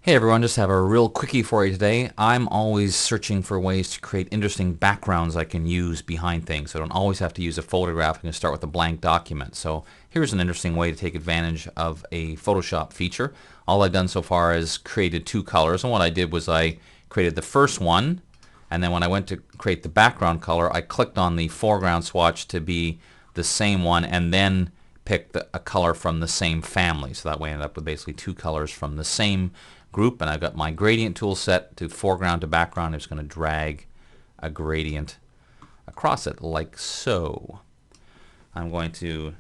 Hey everyone, just have a real quickie for you today. I'm always searching for ways to create interesting backgrounds I can use behind things. I don't always have to use a photograph. I can start with a blank document. So here's an interesting way to take advantage of a Photoshop feature. All I've done so far is created two colors, and what I did was I created the first one, and then when I went to create the background color, I clicked on the foreground swatch to be the same one, and then picked a color from the same family. So that way I ended up with basically two colors from the same group, and I've got my gradient tool set to foreground to background. I'm just going to drag a gradient across it like so. I'm going to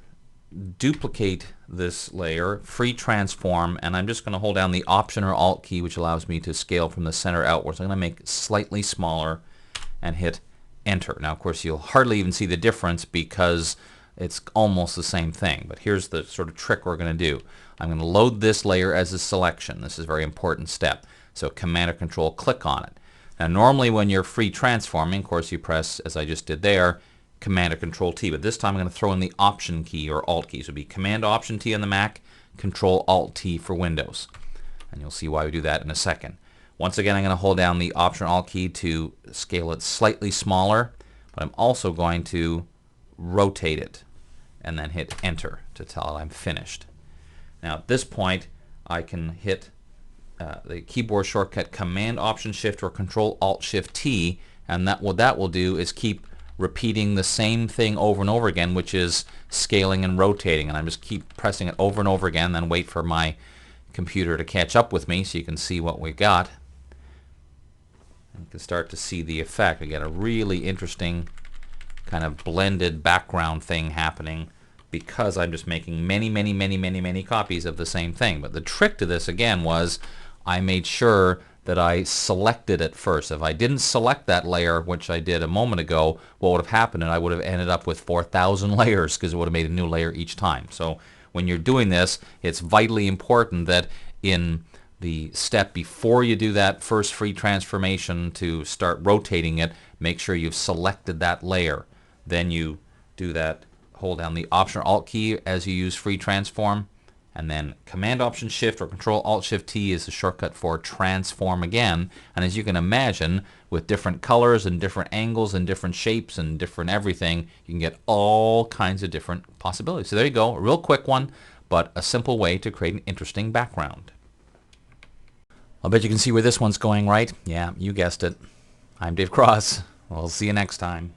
duplicate this layer, free transform, and I'm just going to hold down the Option or Alt key, which allows me to scale from the center outwards. I'm going to make it slightly smaller and hit enter. Now of course you'll hardly even see the difference because it's almost the same thing, but here's the sort of trick we're going to do. I'm going to load this layer as a selection. This is a very important step. So Command or Control click on it. Now normally when you're free transforming, of course you press, as I just did there, Command or Control T, but this time I'm going to throw in the Option key or Alt key. So it'll be Command Option T on the Mac, Control Alt T for Windows. And you'll see why we do that in a second. Once again, I'm going to hold down the Option or Alt key to scale it slightly smaller, but I'm also going to rotate it and then hit enter to tell it I'm finished. Now at this point I can hit the keyboard shortcut Command Option Shift or Control Alt Shift T, and what that will do is keep repeating the same thing over and over again, which is scaling and rotating, and I just keep pressing it over and over again, then wait for my computer to catch up with me so you can see what we got. And you can start to see the effect. We get a really interesting kind of blended background thing happening because I'm just making many copies of the same thing. But the trick to this again was I made sure that I selected it first. If I didn't select that layer, which I did a moment ago, what would have happened? And I would have ended up with 4,000 layers because it would have made a new layer each time. So when you're doing this, it's vitally important that in the step before you do that first free transformation to start rotating it, make sure you've selected that layer. Then you do that, hold down the Option or Alt key as you use free transform, and then Command Option Shift or Control Alt Shift T is the shortcut for transform again. And as you can imagine, with different colors and different angles and different shapes and different everything, you can get all kinds of different possibilities. So there you go, a real quick one, but a simple way to create an interesting background. I'll bet you can see where this one's going, right? Yeah, you guessed it. I'm Dave Cross. We'll see you next time.